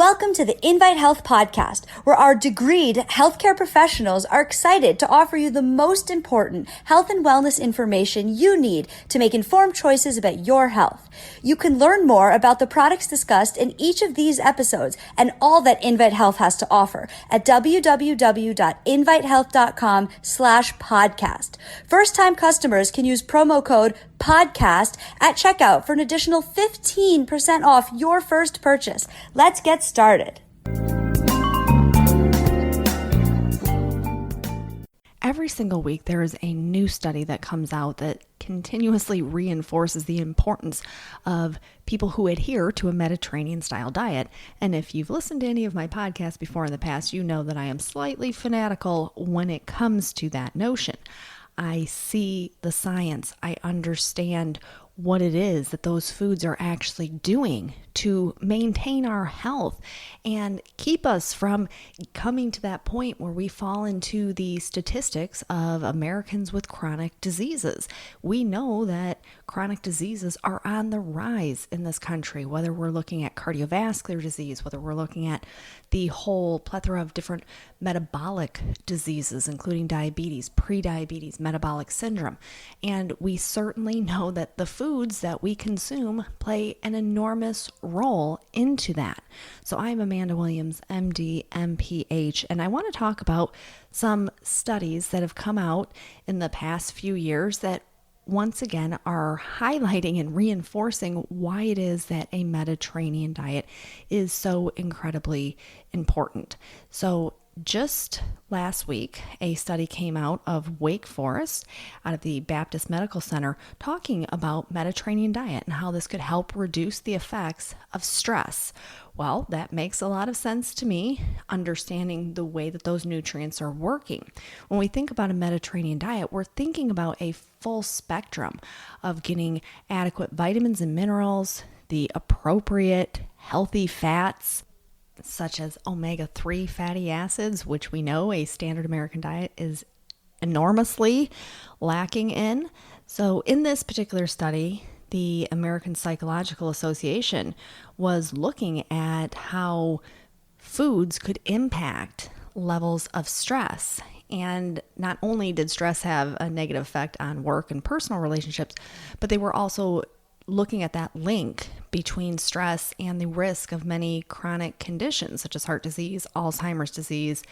Welcome to the Invite Health podcast, where our degreed healthcare professionals are excited to offer you the most important health and wellness information you need to make informed choices about your health. You can learn more about the products discussed in each of these episodes and all that Invite Health has to offer at www.invitehealth.com/podcast. First-time customers can use promo code podcast at checkout for an additional 15% off your first purchase. Let's get started. Every single week, there is a new study that comes out that continuously reinforces the importance of people who adhere to a Mediterranean-style diet. And if you've listened to any of my podcasts before in the past, you know that I am slightly fanatical when it comes to that notion. I see the science. I understand what it is that those foods are actually doing to maintain our health and keep us from coming to that point where we fall into the statistics of Americans with chronic diseases. We know that chronic diseases are on the rise in this country, whether we're looking at cardiovascular disease, whether we're looking at the whole plethora of different metabolic diseases, including diabetes, prediabetes, metabolic syndrome. And we certainly know that the foods that we consume play an enormous role into that. So I'm Amanda Williams, MD, MPH, and I want to talk about some studies that have come out in the past few years that once again are highlighting and reinforcing why it is that a Mediterranean diet is so incredibly important. So just last week, a study came out of Wake Forest, out of the Baptist Medical Center, talking about Mediterranean diet and how this could help reduce the effects of stress. Well, that makes a lot of sense to me, understanding the way that those nutrients are working. When we think about a Mediterranean diet, we're thinking about a full spectrum of getting adequate vitamins and minerals, the appropriate healthy fats, such as omega-3 fatty acids, which we know a standard American diet is enormously lacking in. So in this particular study, the American Psychological Association was looking at how foods could impact levels of stress. And not only did stress have a negative effect on work and personal relationships, but they were also looking at that link between stress and the risk of many chronic conditions such as heart disease, Alzheimer's disease,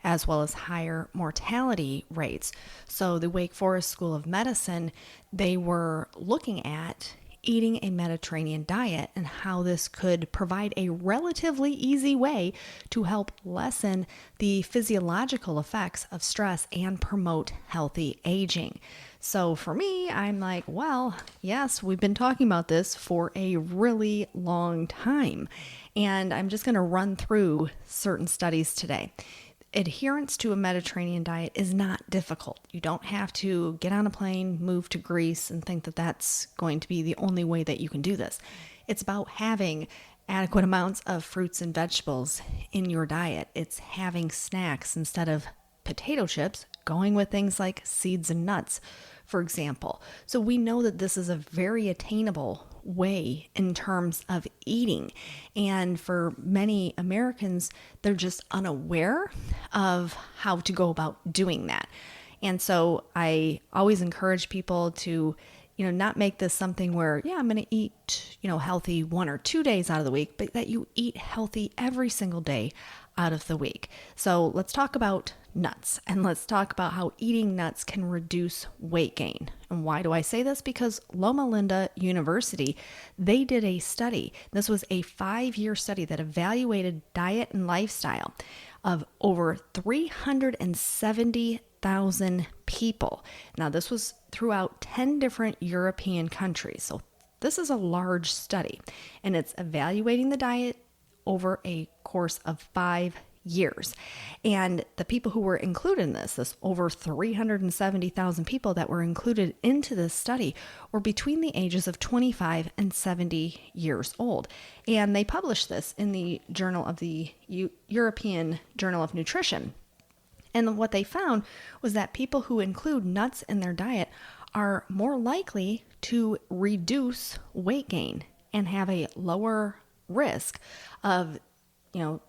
as well as higher mortality rates. So the Wake Forest School of Medicine, they were looking at eating a Mediterranean diet and how this could provide a relatively easy way to help lessen the physiological effects of stress and promote healthy aging. So for me, I'm like, well, yes, we've been talking about this for a really long time. And I'm just going to run through certain studies today. Adherence to a Mediterranean diet is not difficult. You don't have to get on a plane, move to Greece, and think that that's going to be the only way that you can do this. It's about having adequate amounts of fruits and vegetables in your diet. It's having snacks instead of potato chips, going with things like seeds and nuts, for example. So we know that this is a very attainable way in terms of eating. And for many Americans, they're just unaware of how to go about doing that. And so I always encourage people to, not make this something where, I'm going to eat, healthy 1 or 2 days out of the week, but that you eat healthy every single day out of the week. So let's talk about nuts, and let's talk about how eating nuts can reduce weight gain. And why do I say this? Because Loma Linda University, they did a study. This was a 5-year study that evaluated diet and lifestyle of over 370,000 people. Now, this was throughout 10 different European countries. So this is a large study, and it's evaluating the diet over a course of 5 years. And the people who were included in this over 370,000 people that were included into this study were between the ages of 25 and 70 years old. And they published this in the Journal of the European Journal of Nutrition. And what they found was that people who include nuts in their diet are more likely to reduce weight gain and have a lower risk of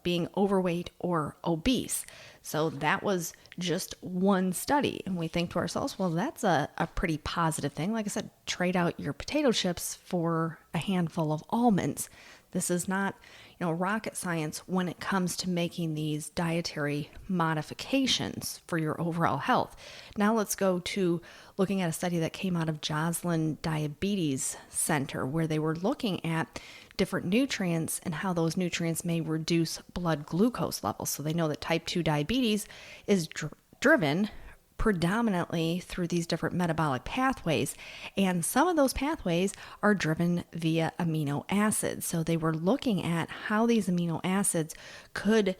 being overweight or obese. So that was just one study. And we think to ourselves, well, that's a pretty positive thing. Like I said, trade out your potato chips for a handful of almonds. This is not, rocket science when it comes to making these dietary modifications for your overall health. Now let's go to looking at a study that came out of Joslin Diabetes Center, where they were looking at different nutrients and how those nutrients may reduce blood glucose levels. So they know that type 2 diabetes is driven predominantly through these different metabolic pathways, and some of those pathways are driven via amino acids. So they were looking at how these amino acids could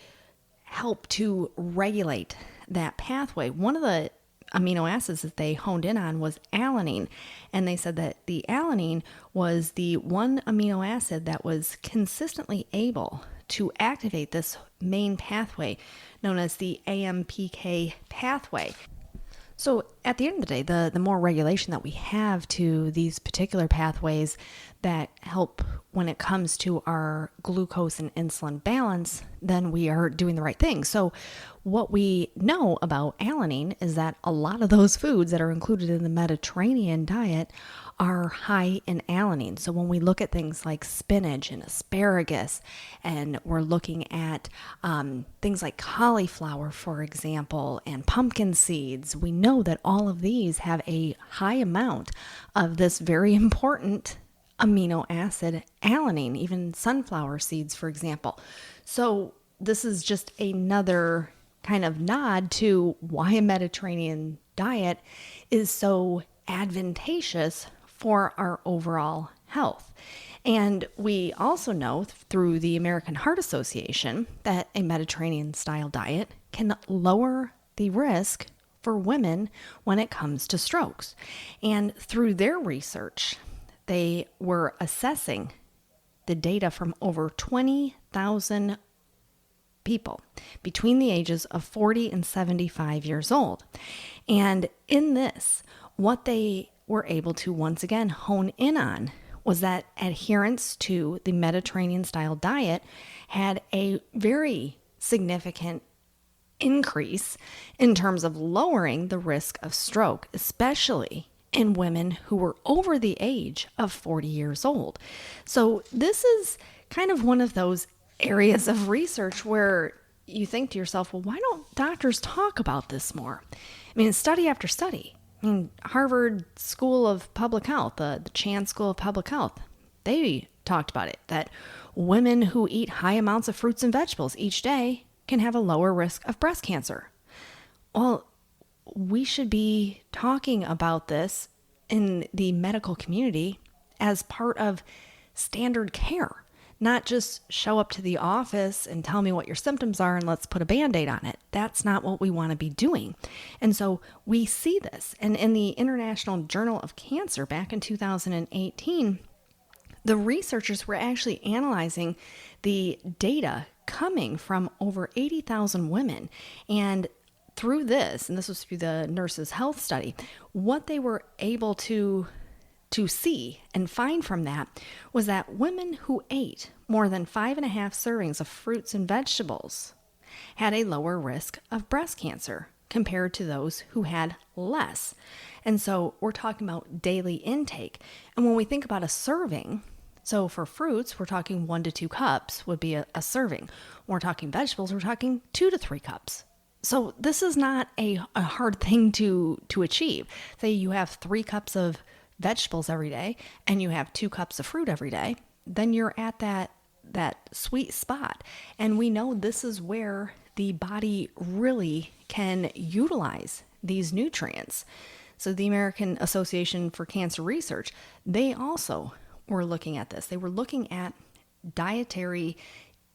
help to regulate that pathway. One of the amino acids that they honed in on was alanine, and they said that the alanine was the one amino acid that was consistently able to activate this main pathway known as the AMPK pathway. So at the end of the day, the more regulation that we have to these particular pathways that help when it comes to our glucose and insulin balance, then we are doing the right thing. So what we know about alanine is that a lot of those foods that are included in the Mediterranean diet are high in alanine. So when we look at things like spinach and asparagus, and we're looking at things like cauliflower, for example, and pumpkin seeds, we know that all of these have a high amount of this very important amino acid alanine, even sunflower seeds, for example. So this is just another kind of nod to why a Mediterranean diet is so advantageous for our overall health. And we also know through the American Heart Association that a Mediterranean style diet can lower the risk for women when it comes to strokes. And through their research, they were assessing the data from over 20,000 people between the ages of 40 and 75 years old. And in this, what they were able to once again hone in on was that adherence to the Mediterranean style diet had a very significant increase in terms of lowering the risk of stroke, especially in women who were over the age of 40 years old. So this is kind of one of those areas of research where you think to yourself, well, why don't doctors talk about this more? I mean, study after study. I mean, Harvard School of Public Health, the Chan School of Public Health, they talked about it, that women who eat high amounts of fruits and vegetables each day can have a lower risk of breast cancer. Well, we should be talking about this in the medical community as part of standard care, not just show up to the office and tell me what your symptoms are and let's put a Band-Aid on it. That's not what we want to be doing. And so we see this. And in the International Journal of Cancer back in 2018, the researchers were actually analyzing the data coming from over 80,000 women. And through this, and this was through the Nurses' Health Study, what they were able to see and find from that was that women who ate more than 5.5 servings of fruits and vegetables had a lower risk of breast cancer compared to those who had less. And so we're talking about daily intake. And when we think about a serving, so for fruits, we're talking 1 to 2 cups would be a serving. When we're talking vegetables, we're talking 2 to 3 cups. So this is not a hard thing to achieve. Say you have 3 cups of vegetables every day and you have 2 cups of fruit every day, then you're at that sweet spot. And we know this is where the body really can utilize these nutrients. So the American Association for Cancer Research, they also were looking at this. They were looking at dietary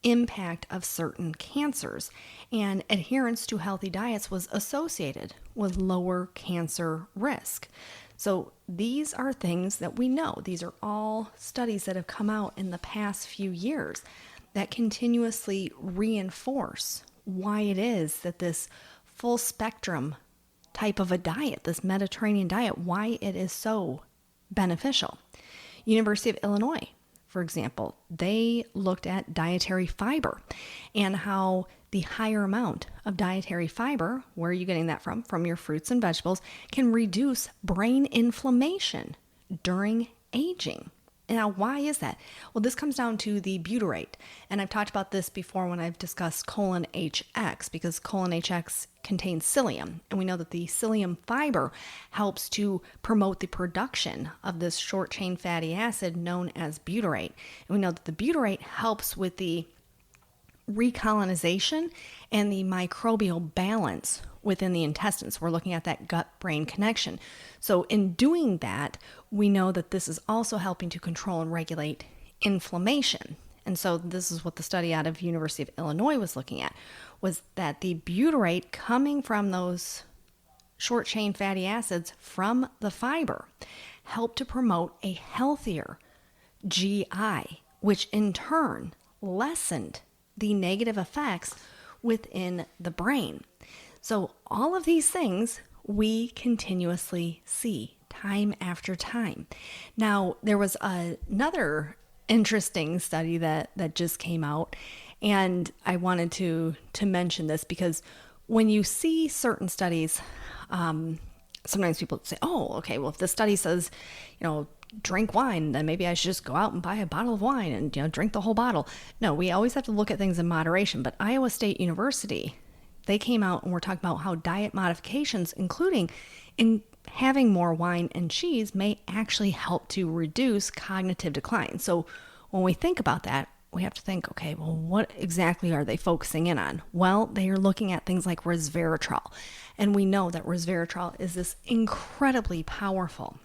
impact of certain cancers, and adherence to healthy diets was associated with lower cancer risk. So these are things that we know. These are all studies that have come out in the past few years that continuously reinforce why it is that this full spectrum type of a diet, this Mediterranean diet, why it is so beneficial. University of Illinois for example, they looked at dietary fiber and how the higher amount of dietary fiber, where are you getting that from? From your fruits and vegetables, can reduce brain inflammation during aging. Now, why is that? Well, this comes down to the butyrate. And I've talked about this before when I've discussed colon HX, because colon HX contains psyllium. And we know that the psyllium fiber helps to promote the production of this short chain fatty acid known as butyrate. And we know that the butyrate helps with the recolonization and the microbial balance within the intestines. We're looking at that gut-brain connection. So in doing that, we know that this is also helping to control and regulate inflammation. And so this is what the study out of University of Illinois was looking at, was that the butyrate coming from those short-chain fatty acids from the fiber helped to promote a healthier GI, which in turn lessened the negative effects within the brain. So all of these things we continuously see time after time. Now, there was another interesting study that just came out, and I wanted to mention this because when you see certain studies, sometimes people say, oh, okay, well, if the study says, drink wine, then maybe I should just go out and buy a bottle of wine and, drink the whole bottle. No, we always have to look at things in moderation. But Iowa State University, they came out and were talking about how diet modifications, including in having more wine and cheese, may actually help to reduce cognitive decline. So when we think about that, we have to think, okay, well, what exactly are they focusing in on? Well, they are looking at things like resveratrol. And we know that resveratrol is this incredibly powerful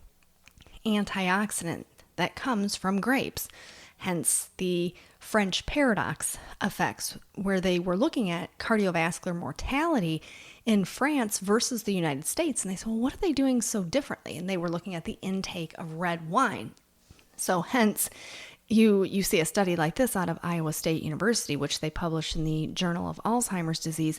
antioxidant that comes from grapes. Hence the French paradox effects, where they were looking at cardiovascular mortality in France versus the United States. And they said, well, what are they doing so differently? And they were looking at the intake of red wine. So hence, you see a study like this out of Iowa State University, which they published in the Journal of Alzheimer's Disease,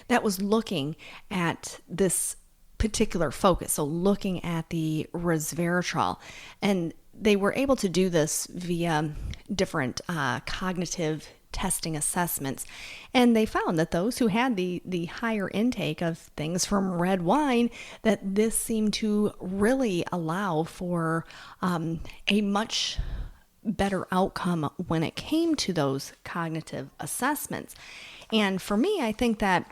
that was looking at this particular focus. So looking at the resveratrol, and they were able to do this via different cognitive testing assessments. And they found that those who had the higher intake of things from red wine, that this seemed to really allow for a much better outcome when it came to those cognitive assessments. And for me, I think that,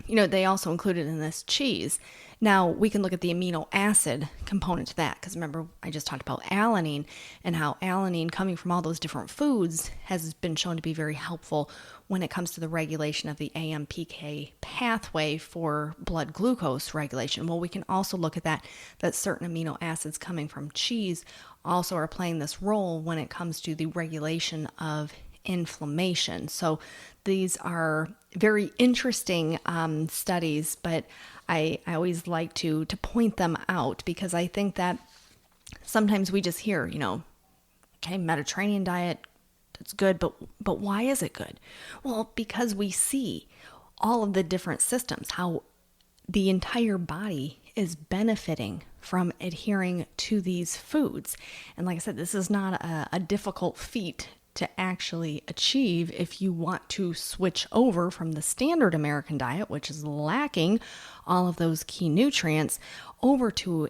they also included in this cheese. Now, we can look at the amino acid component to that, because remember, I just talked about alanine and how alanine coming from all those different foods has been shown to be very helpful when it comes to the regulation of the AMPK pathway for blood glucose regulation. Well, we can also look at that certain amino acids coming from cheese also are playing this role when it comes to the regulation of inflammation. So these are very interesting studies, but I always like to point them out, because I think that sometimes we just hear, okay, Mediterranean diet, that's good, but why is it good? Well, because we see all of the different systems, how the entire body is benefiting from adhering to these foods. And like I said, this is not a difficult feat to actually achieve if you want to switch over from the standard American diet, which is lacking all of those key nutrients, over to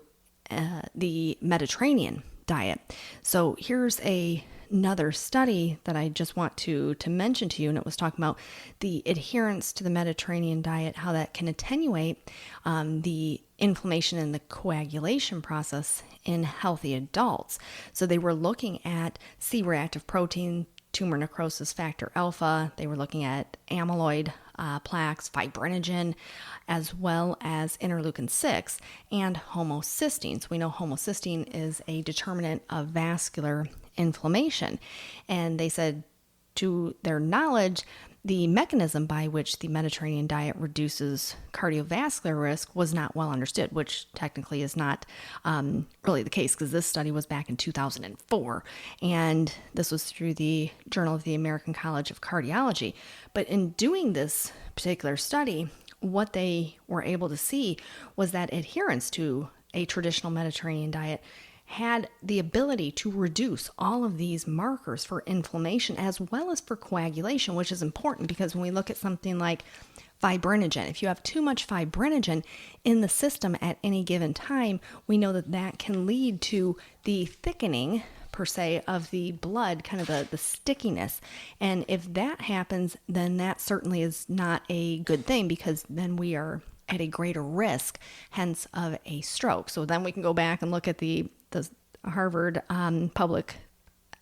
the Mediterranean diet. So here's another study that I just want to mention to you, and it was talking about the adherence to the Mediterranean diet, how that can attenuate the inflammation and the coagulation process in healthy adults. So they were looking at C-reactive protein, tumor necrosis factor alpha. They were looking at amyloid plaques, fibrinogen, as well as interleukin-6 and homocysteine. So we know homocysteine is a determinant of vascular inflammation. And they said, to their knowledge, the mechanism by which the Mediterranean diet reduces cardiovascular risk was not well understood, which technically is not really the case, because this study was back in 2004, and this was through the Journal of the American College of Cardiology. But in doing this particular study, what they were able to see was that adherence to a traditional Mediterranean diet had the ability to reduce all of these markers for inflammation as well as for coagulation, which is important because when we look at something like fibrinogen, if you have too much fibrinogen in the system at any given time, we know that that can lead to the thickening per se of the blood, kind of the stickiness. And if that happens, then that certainly is not a good thing because then we are at a greater risk, hence of a stroke. So then we can go back and look at the Harvard public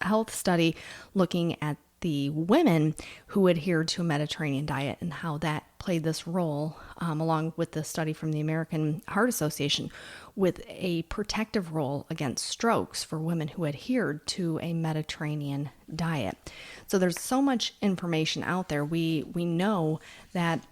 health study looking at the women who adhered to a Mediterranean diet and how that played this role, along with the study from the American Heart Association, with a protective role against strokes for women who adhered to a Mediterranean diet. So there's so much information out there. We know that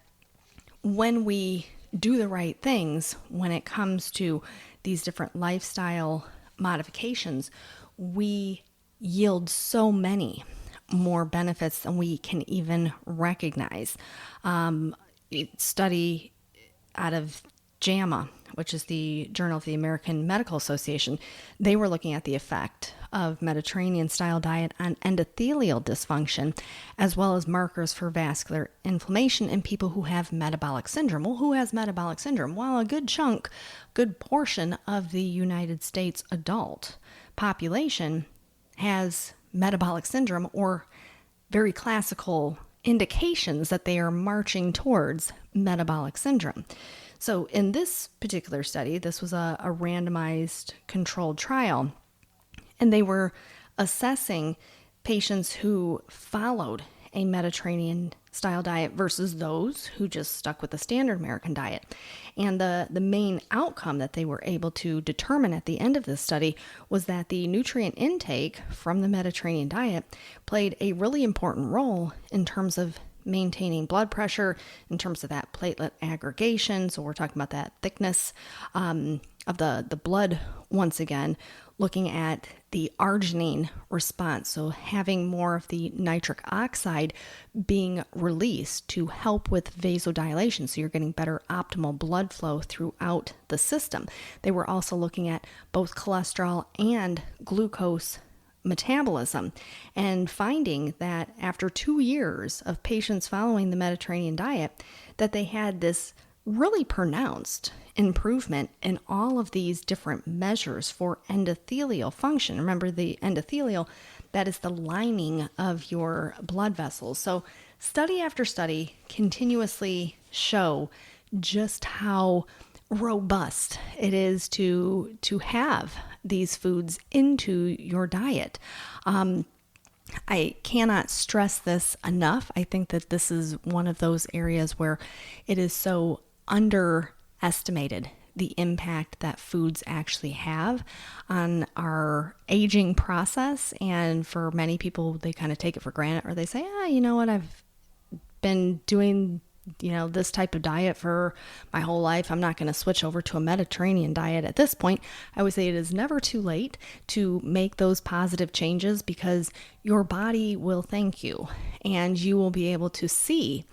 when we do the right things, when it comes to these different lifestyle modifications, we yield so many more benefits than we can even recognize. Study out of JAMA, which is the Journal of the American Medical Association, they were looking at the effect of Mediterranean style diet on endothelial dysfunction, as well as markers for vascular inflammation in people who have metabolic syndrome. Well, who has metabolic syndrome? Well, a good portion of the United States adult population has metabolic syndrome or very classical indications that they are marching towards metabolic syndrome. So in this particular study, this was a randomized controlled trial, and they were assessing patients who followed a Mediterranean style diet versus those who just stuck with the standard American diet. And the main outcome that they were able to determine at the end of this study was that the nutrient intake from the Mediterranean diet played a really important role in terms of maintaining blood pressure, in terms of that platelet aggregation. So we're talking about that thickness of the blood once again, looking at the arginine response. So having more of the nitric oxide being released to help with vasodilation. So you're getting better optimal blood flow throughout the system. They were also looking at both cholesterol and glucose metabolism and finding that after 2 years of patients following the Mediterranean diet, that they had this really pronounced improvement in all of these different measures for endothelial function. Remember, the endothelial, that is the lining of your blood vessels. So study after study continuously show just how robust it is to have these foods into your diet. I cannot stress this enough. I think that this is one of those areas where it is so underestimated, the impact that foods actually have on our aging process. And for many people, they kind of take it for granted, or they say, you know what, I've been doing this type of diet for my whole life. I'm not going to switch over to a Mediterranean diet at this point. I would say it is never too late to make those positive changes because your body will thank you and you will be able to see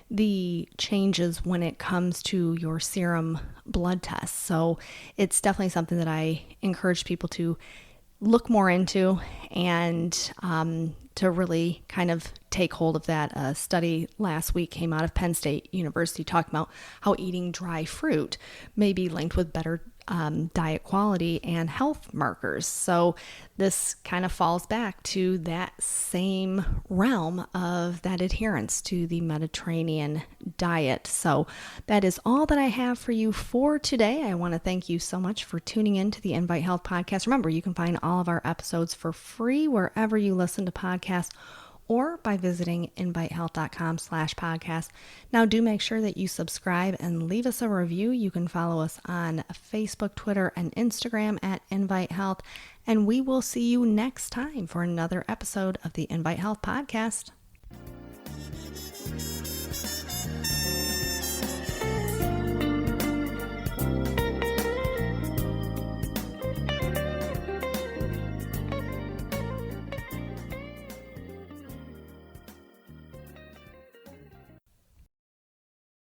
the changes when it comes to your serum blood tests. So it's definitely something that I encourage people to look more into and to really kind of take hold of that. A study last week came out of Penn State University talking about how eating dry fruit may be linked with better diet quality and health markers. So this kind of falls back to that same realm of that adherence to the Mediterranean diet. So that is all that I have for you for today. I want to thank you so much for tuning in to the Invite Health podcast. Remember, you can find all of our episodes for free wherever you listen to podcasts, or by visiting invitehealth.com/podcast. Now, do make sure that you subscribe and leave us a review. You can follow us on Facebook, Twitter, and Instagram at Invite Health. And we will see you next time for another episode of the Invite Health podcast.